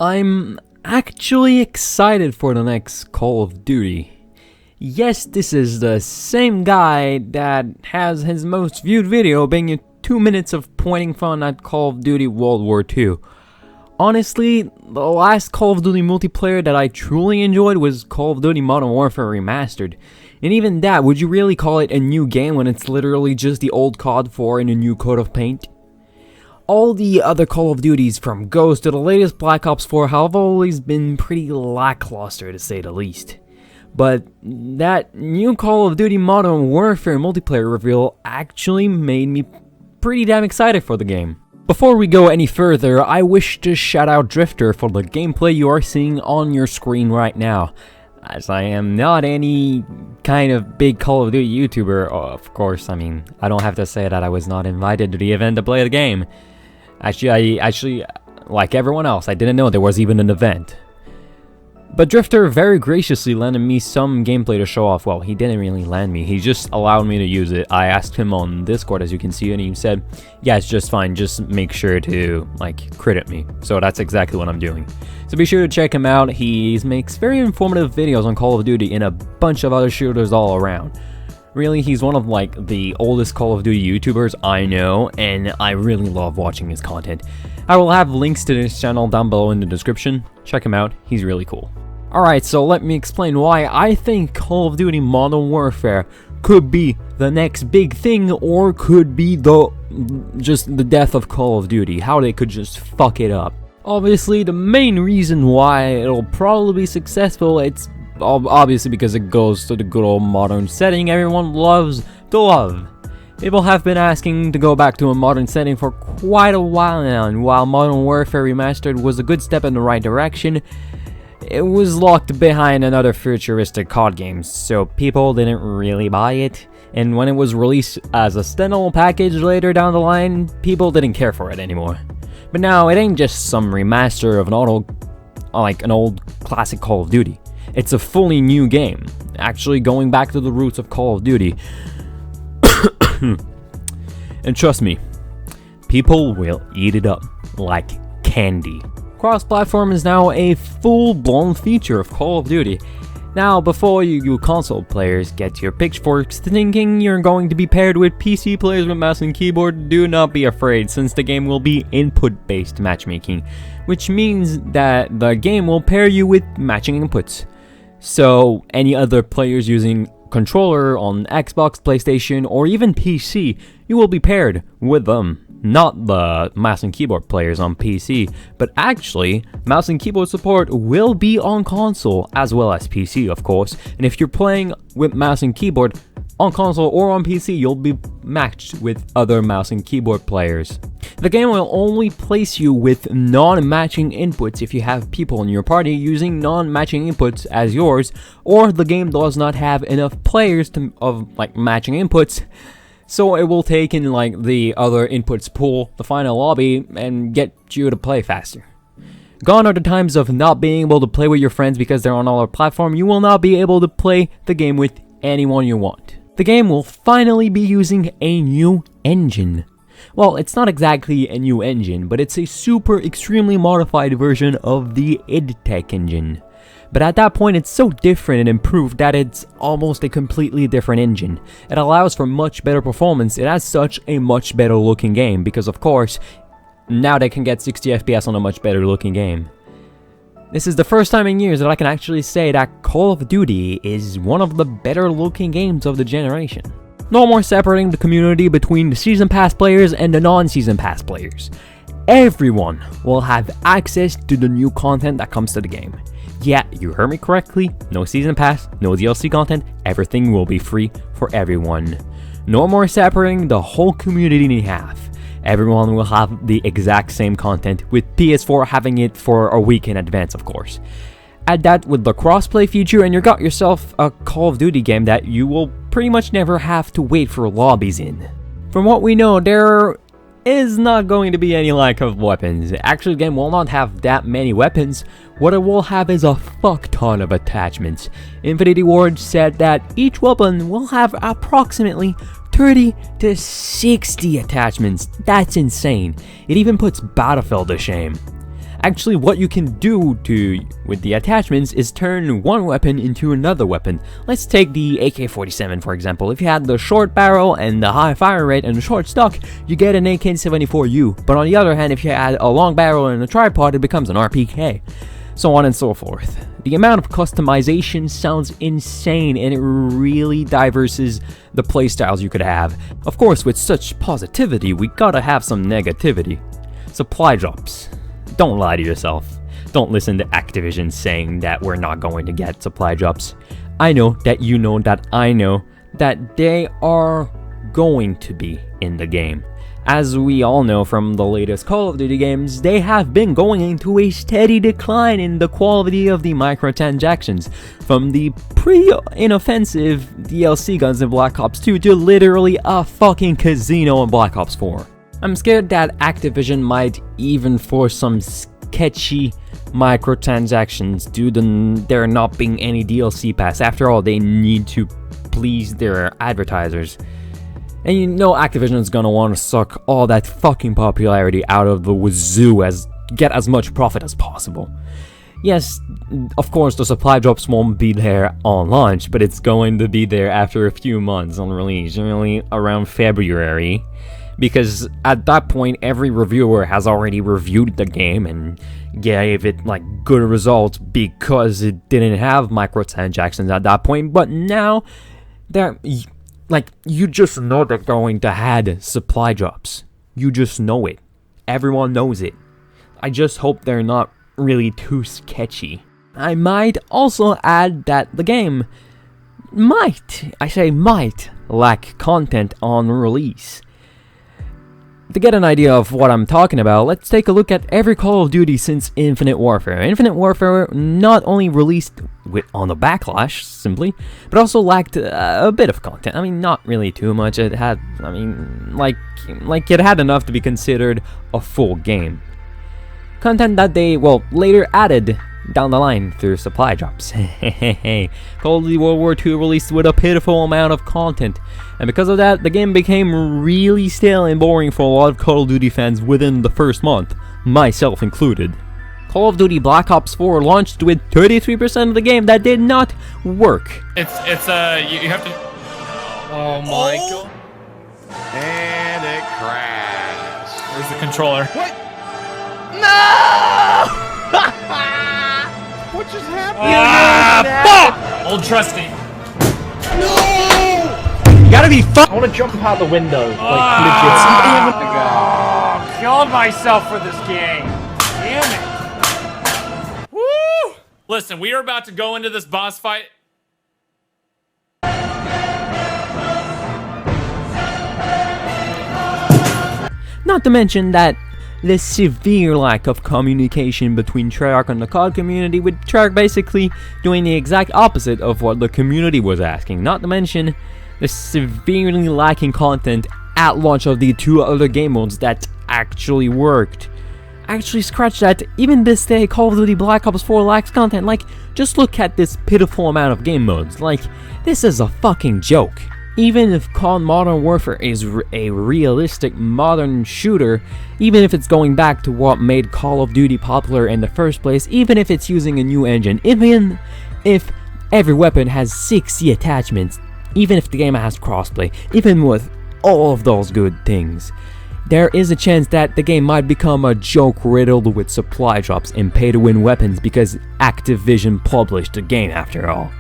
I'm actually excited for the next Call of Duty. Yes, this is the same guy that has his most viewed video being 2 minutes of pointing fun at Call of Duty World War II. Honestly, the last Call of Duty multiplayer that I truly enjoyed was Call of Duty Modern Warfare Remastered. And even that, would you really call it a new game when it's literally just the old COD 4 in a new coat of paint? All the other Call of Duties, from Ghost to the latest Black Ops 4, have always been pretty lackluster to say the least. But that new Call of Duty Modern Warfare multiplayer reveal actually made me pretty damn excited for the game. Before we go any further, I wish to shout out Drifter for the gameplay you are seeing on your screen right now. As I am not any kind of big Call of Duty YouTuber, of course, I mean, I don't have to say that I was not invited to the event to play the game. Actually, like everyone else, I didn't know there was even an event. But Drifter very graciously lended me some gameplay to show off. Well, he didn't really lend me, he just allowed me to use it. I asked him on Discord, as you can see, and he said, yeah, it's just fine, just make sure to, credit me. So that's exactly what I'm doing. So be sure to check him out. He makes very informative videos on Call of Duty and a bunch of other shooters all around. Really, he's one of, the oldest Call of Duty YouTubers I know, and I really love watching his content. I will have links to this channel down below in the description. Check him out, he's really cool. Alright, so let me explain why I think Call of Duty Modern Warfare could be the next big thing, or could be just the death of Call of Duty, how they could just fuck it up. Obviously, the main reason why it'll probably be successful, it's obviously because it goes to the good old modern setting everyone loves to love. People have been asking to go back to a modern setting for quite a while now, and while Modern Warfare Remastered was a good step in the right direction, it was locked behind another futuristic COD game, so people didn't really buy it. And when it was released as a standalone package later down the line, people didn't care for it anymore. But now, it ain't just some remaster of an old classic Call of Duty. It's a fully new game, actually going back to the roots of Call of Duty. And trust me, people will eat it up like candy. Cross-platform is now a full-blown feature of Call of Duty. Now, before you console players get your pitchforks thinking you're going to be paired with PC players with mouse and keyboard, do not be afraid, since the game will be input-based matchmaking, which means that the game will pair you with matching inputs. So, any other players using controller on Xbox, PlayStation, or even PC, you will be paired with them. Not the mouse and keyboard players on PC, but actually, mouse and keyboard support will be on console, as well as PC, of course. And if you're playing with mouse and keyboard on console or on PC, you'll be matched with other mouse and keyboard players. The game will only place you with non-matching inputs if you have people in your party using non-matching inputs as yours, or the game does not have enough players of matching inputs. So it will take in the other inputs pool, the final lobby, and get you to play faster. Gone are the times of not being able to play with your friends because they're on another platform. You will not be able to play the game with anyone you want. The game will finally be using a new engine. Well, it's not exactly a new engine, but it's a super extremely modified version of the id Tech engine. But at that point, it's so different and improved that it's almost a completely different engine. It allows for much better performance. It has such a much better looking game because, of course, now they can get 60 FPS on a much better looking game. This is the first time in years that I can actually say that Call of Duty is one of the better looking games of the generation. No more separating the community between the Season Pass players and the non-Season Pass players. Everyone will have access to the new content that comes to the game. Yeah, you heard me correctly, no Season Pass, no DLC content, everything will be free for everyone. No more separating the whole community in half. Everyone will have the exact same content, with PS4 having it for a week in advance, of course. Add that with the crossplay feature and you got yourself a Call of Duty game that you will pretty much never have to wait for lobbies in. From what we know, there is not going to be any lack of weapons. Actually, the game will not have that many weapons. What it will have is a fuck ton of attachments. Infinity Ward said that each weapon will have approximately 30 to 60 attachments. That's insane. It even puts Battlefield to shame. Actually, what you can do with the attachments is turn one weapon into another weapon. Let's take the AK-47 for example. If you had the short barrel and the high fire rate and the short stock, you get an AK-74U. But on the other hand, if you add a long barrel and a tripod, it becomes an RPK. So on and so forth. The amount of customization sounds insane, and it really diverses the playstyles you could have. Of course, with such positivity, we gotta have some negativity. Supply drops. Don't lie to yourself. Don't listen to Activision saying that we're not going to get supply drops. I know that you know that I know that they are going to be in the game. As we all know from the latest Call of Duty games, they have been going into a steady decline in the quality of the microtransactions, from the pre-inoffensive DLC guns in Black Ops 2 to literally a fucking casino in Black Ops 4. I'm scared that Activision might even force some sketchy microtransactions due to there not being any DLC pass. After all, they need to please their advertisers. And you know Activision's gonna want to suck all that fucking popularity out of the wazoo get as much profit as possible. Yes, of course the supply drops won't be there on launch, but it's going to be there after a few months on release, generally around February. Because at that point, every reviewer has already reviewed the game and gave it like good results because it didn't have microtransactions at that point. But now, you just know they're going to add supply drops. You just know it. Everyone knows it. I just hope they're not really too sketchy. I might also add that the game might lack content on release. To get an idea of what I'm talking about, let's take a look at every Call of Duty since Infinite Warfare. Infinite Warfare not only released on the backlash, simply, but also lacked a bit of content. I mean, not really too much. It had, it had enough to be considered a full game. Content that they, later added down the line through supply drops. Call of Duty World War II released with a pitiful amount of content, and because of that, the game became really stale and boring for a lot of Call of Duty fans within the first month, myself included. Call of Duty Black Ops 4 launched with 33% of the game that did not work. You have to. Oh my god. And it crashed. Where's the controller? What? No! What just happened? Fuck! Old trusty. No! You gotta be I wanna jump out the window. Legit. Killed myself for this game. Damn it. Woo! Listen, we are about to go into this boss fight. Not to mention that the severe lack of communication between Treyarch and the COD community, with Treyarch basically doing the exact opposite of what the community was asking. Not to mention the severely lacking content at launch of the two other game modes that actually worked. Actually, scratch that, even this day Call of Duty Black Ops 4 lacks content. Like, just look at this pitiful amount of game modes. Like, this is a fucking joke. Even if COD Modern Warfare is a realistic modern shooter, even if it's going back to what made Call of Duty popular in the first place, even if it's using a new engine, even if every weapon has 60 attachments, even if the game has crossplay, even with all of those good things, there is a chance that the game might become a joke riddled with supply drops and pay-to-win weapons because Activision published the game after all.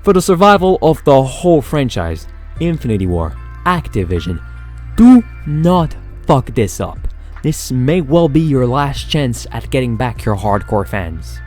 For the survival of the whole franchise, Infinity War, Activision, do not fuck this up. This may well be your last chance at getting back your hardcore fans.